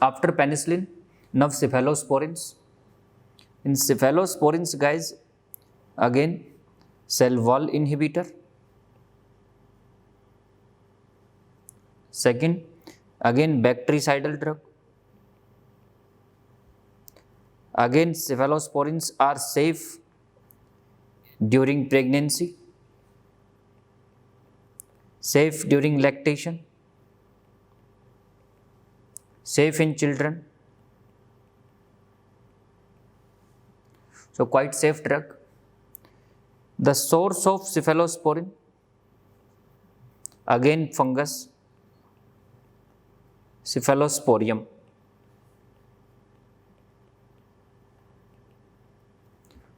after penicillin, now cephalosporins. In cephalosporins, guys, again cell wall inhibitor. Second, again bactericidal drug. Again, cephalosporins are safe during pregnancy, safe during lactation, safe in children. So quite safe drug. The source of cephalosporin, again fungus, Cephalosporium.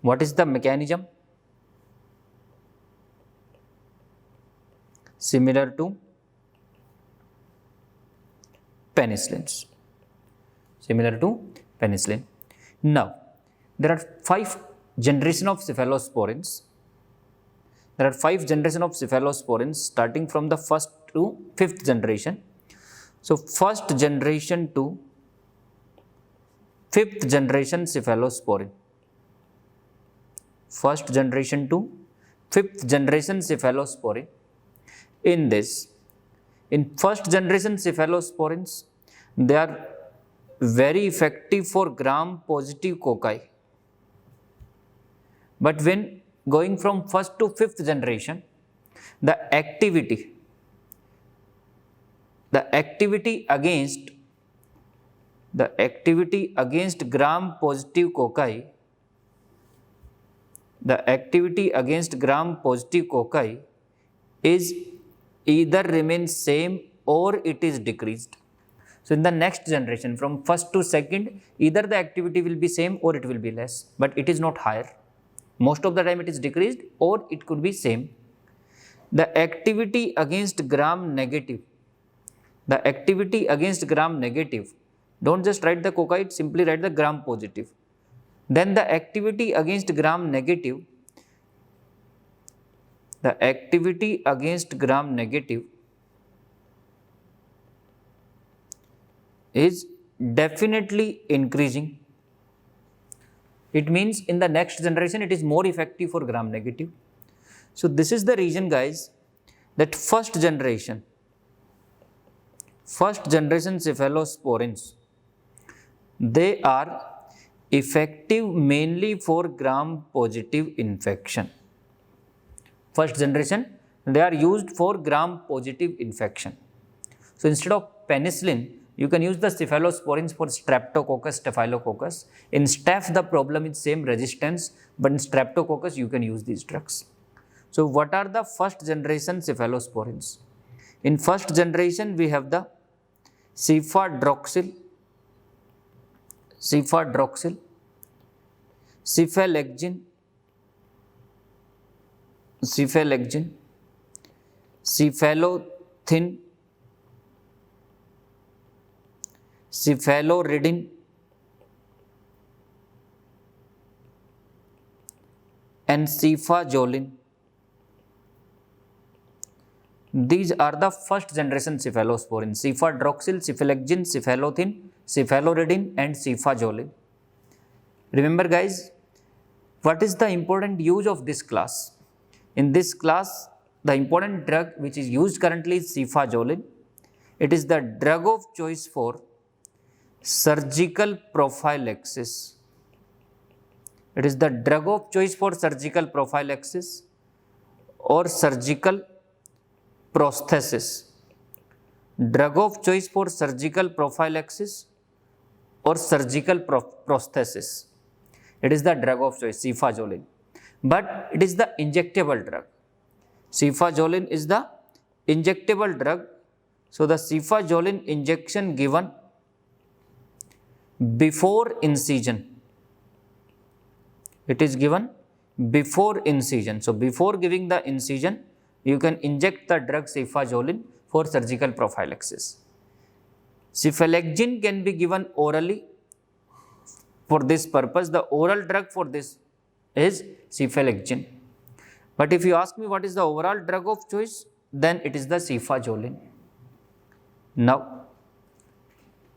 What is the mechanism? Similar to penicillins. Similar to penicillin. Now, there are 5 generations of cephalosporins. There are 5 generations of cephalosporins starting from the first to 5th generation. So, first generation to 5th generation cephalosporin. First generation to 5th generation cephalosporin. In this, in first generation cephalosporins, they are very effective for gram-positive cocci. But when going from first to 5th generation, the activity against gram-positive cocci, is either remains same or it is decreased. So in the next generation, from first to second, either the activity will be same or it will be less, but it is not higher. Most of the time it is decreased or it could be same. The activity against gram negative, don't just write the cocci, simply write the gram positive. Then the activity against gram negative, is definitely increasing. It means in the next generation it is more effective for gram negative. So this is the reason, guys, that first generation cephalosporins, they are effective mainly for gram positive infection. First generation, they are used for gram positive infection. So instead of penicillin, you can use the cephalosporins for streptococcus, staphylococcus. In staph, the problem is same resistance, but in streptococcus, you can use these drugs. So what are the first generation cephalosporins? In first generation, we have the cefadroxil, cefalexin, cephalothin, cephaloridin, and cefazolin. These are the first generation cephalosporin: cefadroxil, cefalexin, cephalothin, cephaloridin, and cefazolin. Remember, guys, what is the important use of this class? In this class, the important drug which is used currently is cefazolin. It is the drug of choice for surgical prophylaxis. It is the drug of choice for surgical prophylaxis or surgical prosthesis. Drug of choice for surgical prophylaxis or surgical prosthesis. It is the drug of choice, cefazolin. But it is the injectable drug. Cefazolin is the injectable drug. So the cefazolin injection given before incision. It is given before incision. So before giving the incision, you can inject the drug cefazolin for surgical prophylaxis. Cefalexin can be given orally for this purpose. The oral drug for this is cefalexin. But if you ask me what is the overall drug of choice, then it is the cefazolin. Now,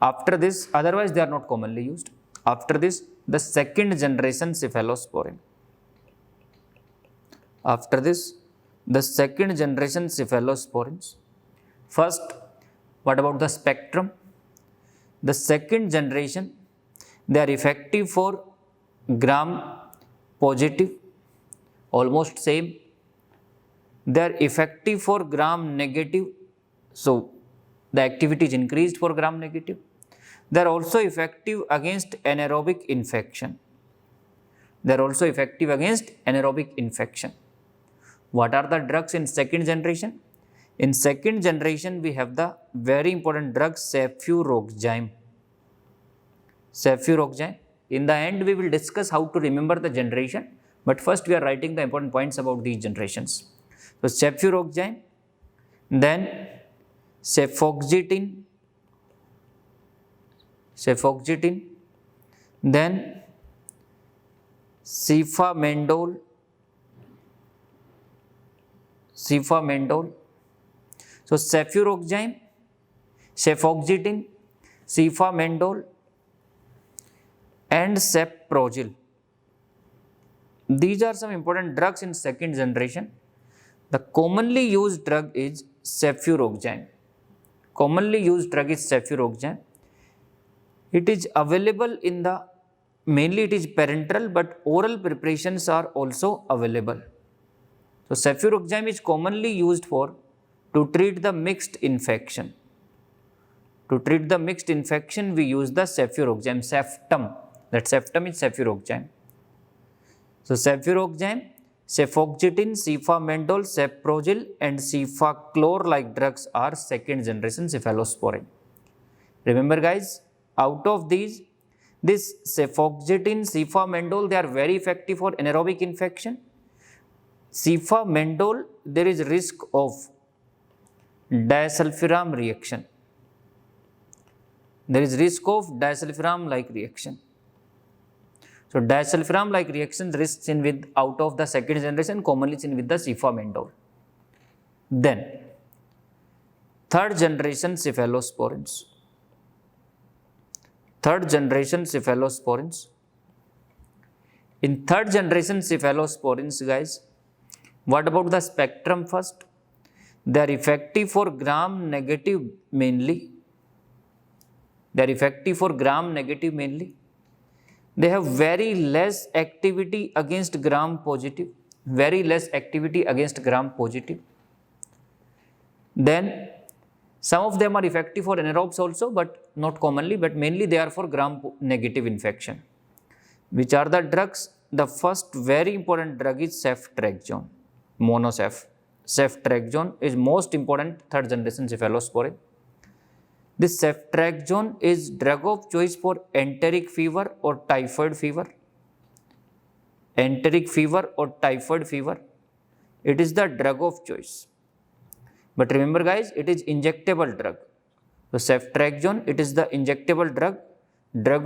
After this, otherwise they are not commonly used. After this, the second generation cephalosporin. After this, the second generation cephalosporins. First, what about the spectrum? The second generation, they are effective for gram positive, almost same. They are effective for gram negative, so the activity is increased for gram negative. They are also effective against anaerobic infection. They are also effective against anaerobic infection. What are the drugs in second generation? In second generation, we have the very important drug cefuroxime. Cefuroxime. In the end, we will discuss how to remember the generation, but first we are writing the important points about these generations. So, cefuroxime, then cefoxitin, then cefamendol, So, cefuroxime, cefoxitin, cefamendol and ceprozil. These are some important drugs in second generation. The commonly used drug is cefuroxime. It is available in the, mainly it is parenteral, but oral preparations are also available. So, cefuroxime is commonly used to treat the mixed infection. To treat the mixed infection, we use the cefuroxime, Ceftum. That Ceftum is cefuroxime. So, cefuroxime, cefoxitin, cefamendol, ceprozil and cefaclor like drugs are second generation cephalosporin. Remember guys, out of these, this cefoxitin, cefamendol, they are very effective for anaerobic infection. Cefamendol, there is risk of disulfiram reaction. There is risk of disulfiram like reaction. So, disulfiram like reactions risks in with out of the second generation, commonly seen with the cefamendol. Then, third generation cephalosporins. In third generation cephalosporins, guys, what about the spectrum first? They are effective for gram negative mainly. They have very less activity against gram positive. Then some of them are effective for anaerobes also, but not commonly, but mainly they are for gram negative infection. Which are the drugs? The first very important drug is ceftriaxone, monosef. Ceftriaxone is most important third generation cephalosporin. This ceftriaxone is drug of choice for enteric fever or typhoid fever. It is the drug of choice. But remember guys, it is injectable drug. So, ceftriaxone, it is the injectable drug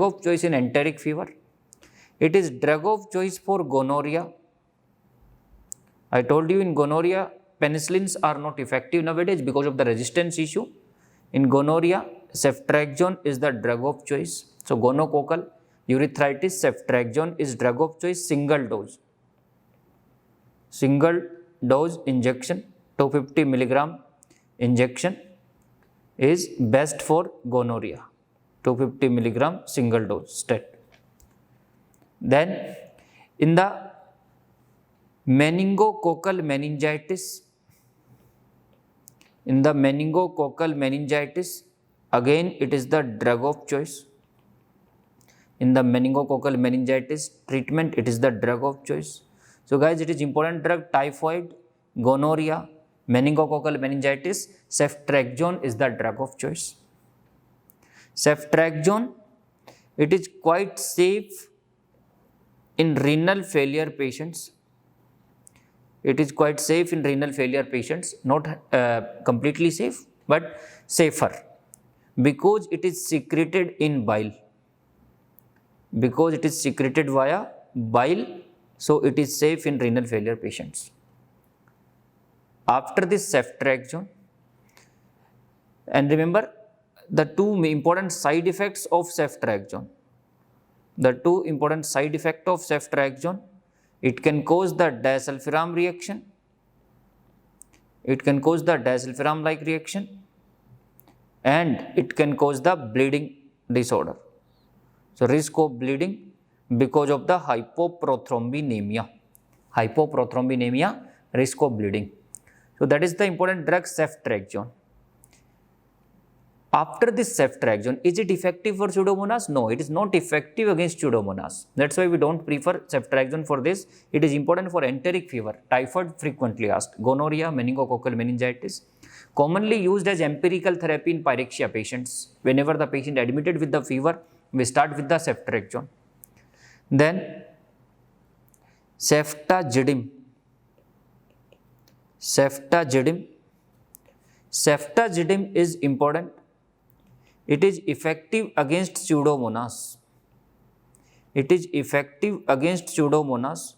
of choice in enteric fever. It is drug of choice for gonorrhea. I told you in gonorrhea, penicillins are not effective nowadays because of the resistance issue. In gonorrhea, ceftriaxone is the drug of choice. So, gonococcal urethritis, ceftriaxone is drug of choice, single dose injection, 250 milligram injection is best for gonorrhea, 250 milligram single dose stat. Then in the meningococcal meningitis, again it is the drug of choice. In the meningococcal meningitis treatment, it is the drug of choice. So guys, it is important drug, typhoid, gonorrhea, meningococcal meningitis, ceftriaxone is the drug of choice. Ceftriaxone, it is quite safe in renal failure patients. Not completely safe, but safer because it is secreted in bile. Because it is secreted via bile, so it is safe in renal failure patients. After this ceftriaxone, and remember the two important side effects of ceftriaxone. The two important side effects of ceftriaxone, it can cause the disulfiram reaction. It can cause the disulfiram like reaction, and it can cause the bleeding disorder. So risk of bleeding because of the hypoprothrombemia. Hypoprothrombemia, risk of bleeding. So that is the important drug ceftriaxone. After this ceftriaxone, is it effective for Pseudomonas? No, it is not effective against Pseudomonas. That's why we don't prefer ceftriaxone for this. It is important for enteric fever, typhoid frequently asked, gonorrhea, meningococcal meningitis. Commonly used as empirical therapy in pyrexia patients. Whenever the patient admitted with the fever, we start with the ceftriaxone. Then ceftazidime. Ceftazidime is important. It is effective against Pseudomonas. It is effective against Pseudomonas.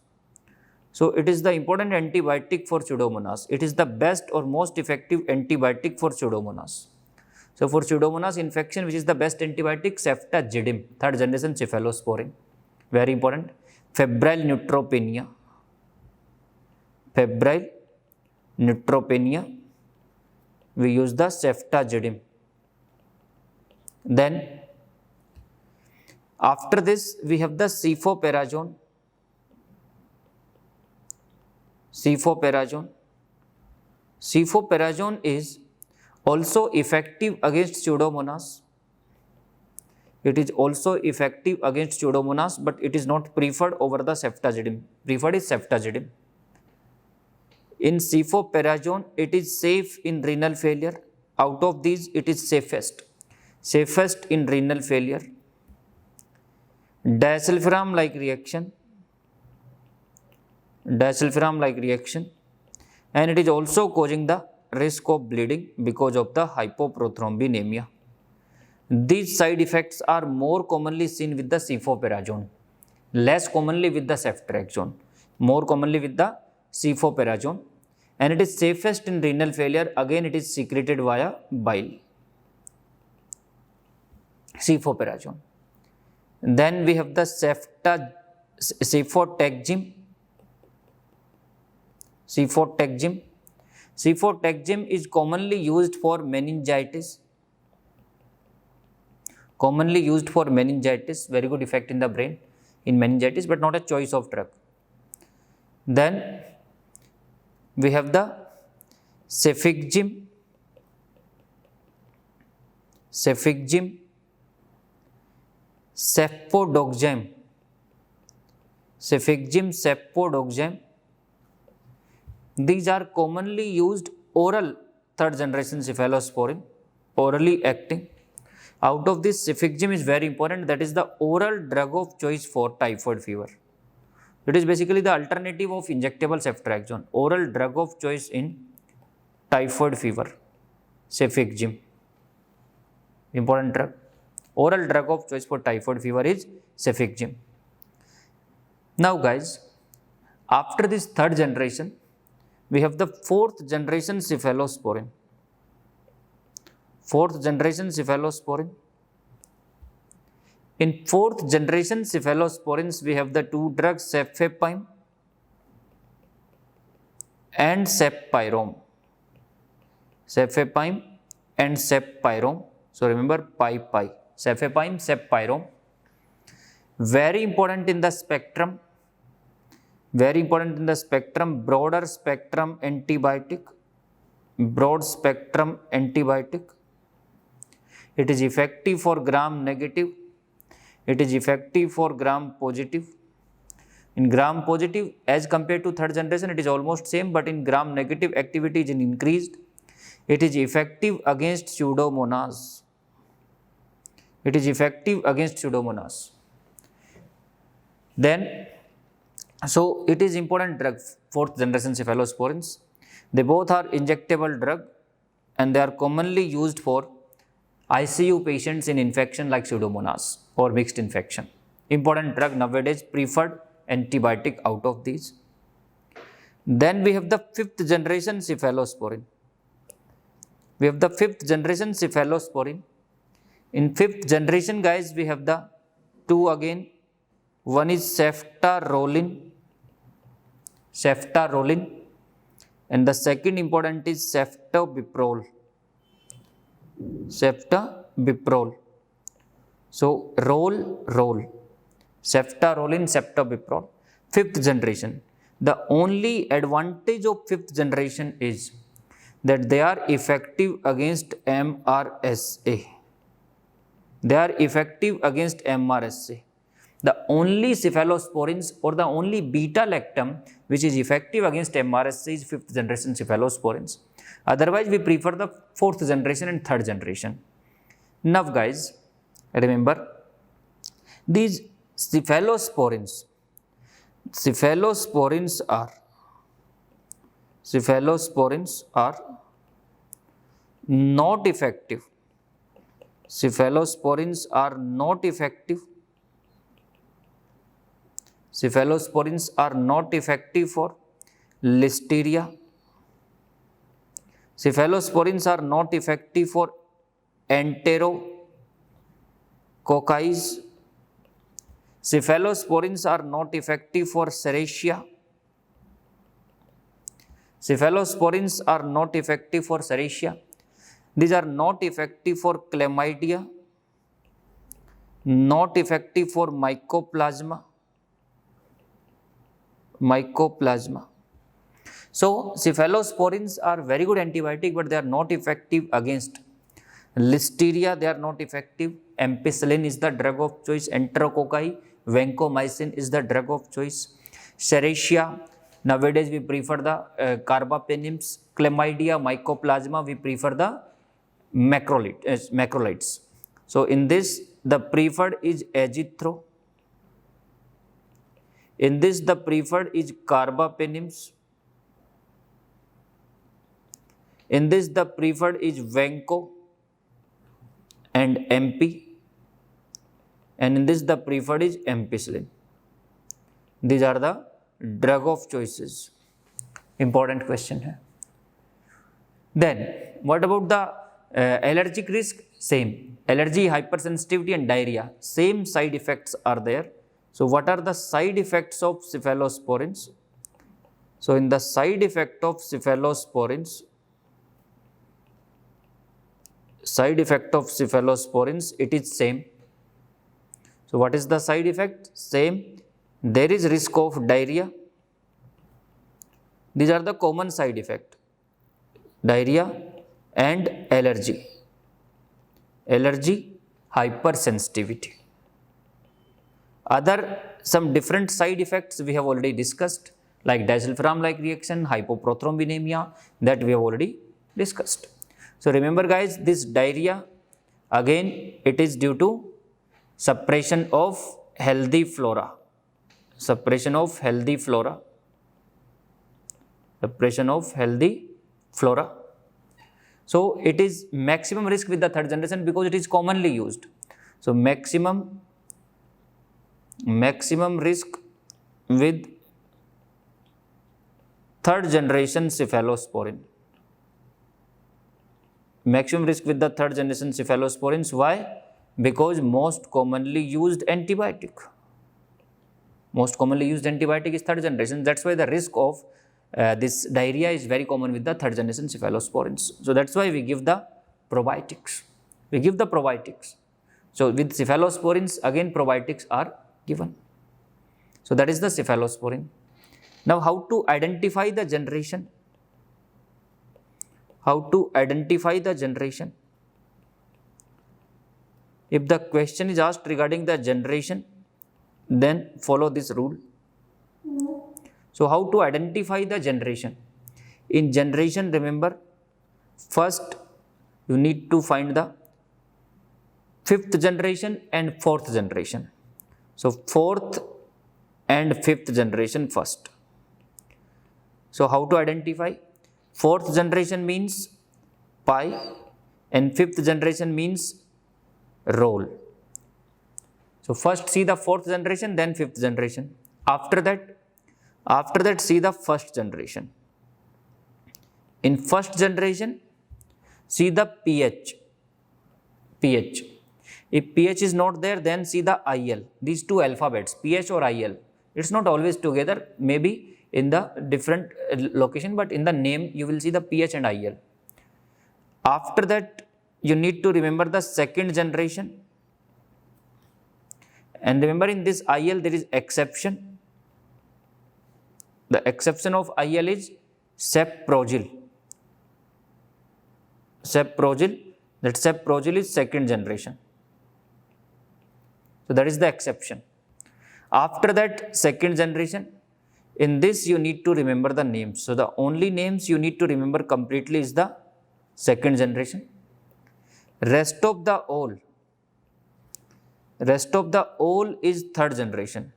So it is the important antibiotic for Pseudomonas. It is the best or most effective antibiotic for Pseudomonas. So for Pseudomonas infection, which is the best antibiotic? Ceftazidime, third generation cephalosporin. Very important. Febrile neutropenia. Febrile neutropenia, we use the ceftazidime. Then after this we have the cefoperazone. Cefoperazone is also effective against Pseudomonas. It is also effective against Pseudomonas, but it is not preferred over the ceftazidime. Preferred is ceftazidime. In cefoperazone, it is safe in renal failure. Out of these, it is safest in renal failure. Disulfiram like reaction, and it is also causing the risk of bleeding because of the hypoprothrombemia. These side effects are more commonly seen with the cefoperazone, less commonly with the ceftriaxone, more commonly with the cefoperazone, and it is safest in renal failure. Again, it is secreted via bile. Cefoperazone. Then we have the cefotaxime. Cefotaxime is commonly used for meningitis. Very good effect in the brain in meningitis, but not a choice of drug. Then we have the cefixime. Cefodoxime. These are commonly used oral third generation cephalosporin, orally acting. Out of this, cefixime is very important. That is the oral drug of choice for typhoid fever. It is basically the alternative of injectable ceftriaxone, oral drug of choice in typhoid fever. Cefixime, important drug. Oral drug of choice for typhoid fever is cefixime. Now guys, after this third generation, we have the fourth generation cephalosporin. In fourth generation cephalosporins, we have the two drugs cefepime and cefpyrome. So remember pi. Cefepime, cefpyrome. Very important in the spectrum. Broader spectrum antibiotic. It is effective for gram negative. It is effective for gram positive. In gram positive, as compared to third generation, it is almost same, but in gram negative, activity is increased. It is effective against Pseudomonas. Then, so it is important drug, fourth generation cephalosporins. They both are injectable drug, and they are commonly used for ICU patients in infection like Pseudomonas or mixed infection. Important drug nowadays, preferred antibiotic out of these. Then we have the fifth generation cephalosporin. In fifth generation, guys, we have the two again. One is ceftaroline, and the second important is ceftobiprole. So roll, ceftaroline, ceftobiprole. Fifth generation. The only advantage of fifth generation is that they are effective against MRSA. The only cephalosporins or the only beta-lactam which is effective against MRSA is fifth generation cephalosporins. Otherwise, we prefer the fourth generation and third generation. Now, guys, remember these cephalosporins are not effective. Cephalosporins are not effective for listeria. Cephalosporins are not effective for enterococcus. Cephalosporins are not effective for serratia. These are not effective for chlamydia, not effective for mycoplasma. So, cephalosporins are very good antibiotic, but they are not effective against listeria. They are not effective. Ampicillin is the drug of choice. Enterococci, vancomycin is the drug of choice. Serratia, nowadays we prefer the carbapenems. Chlamydia, mycoplasma, we prefer the macrolides. So, in this, the preferred is azithro. In this, the preferred is carbapenems. In this, the preferred is vanco and MP. And in this, the preferred is ampicillin. These are the drug of choices. Important question here. Then, what about the allergic risk? Same. Allergy, hypersensitivity and diarrhea. Same side effects are there. So, what are the side effects of cephalosporins? So, in the side effect of cephalosporins, it is same. So, what is the side effect? Same. There is risk of diarrhea. These are the common side effect. Diarrhea and allergy, hypersensitivity. Other some different side effects we have already discussed, like disulfiram-like reaction, hypoprothrombinaemia, that we have already discussed. So, remember guys, this diarrhea, again it is due to suppression of healthy flora. So, it is maximum risk with the third generation because it is commonly used. So, maximum risk with third generation cephalosporin. Why? Because most commonly used antibiotic is third generation. That's why the risk of this diarrhea is very common with the third generation cephalosporins. So, that's why we give the probiotics. So, with cephalosporins, again probiotics are given. So, that is the cephalosporin. Now, how to identify the generation? If the question is asked regarding the generation, then follow this rule. So, how to identify the generation? In generation, remember, first you need to find the fifth generation and fourth generation. So, fourth and fifth generation first. So, how to identify? Fourth generation means pi and fifth generation means roll. So, first see the fourth generation, then fifth generation. After that, see the first generation. In first generation, see the pH. If PH is not there, then see the IL. These two alphabets, PH or IL. It's not always together, maybe in the different location, but in the name you will see the PH and IL. After that, you need to remember the second generation. And remember, in this IL there is exception. The exception of IL is Cep-Progil. Cep-Progil, that Cep-Progil is second generation. So that is the exception. After that, second generation, in this you need to remember the names. So the only names you need to remember completely is the second generation. Rest of the all is third generation.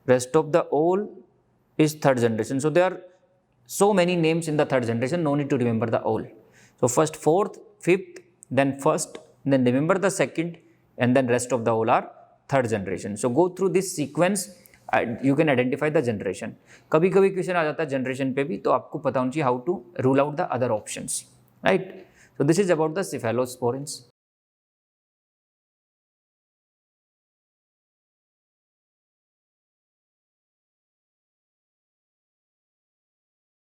Rest of the all is third generation. So there are so many names in the third generation, no need to remember the all. So first fourth, fifth, then first, then remember the second, and then rest of the all are third generation. So go through this sequence, you can identify the generation. कभी कभी question आ जाता है generation पे भी, तो आपको पता होना चाहिए how to rule out the other options, right? So this is about the cephalosporins.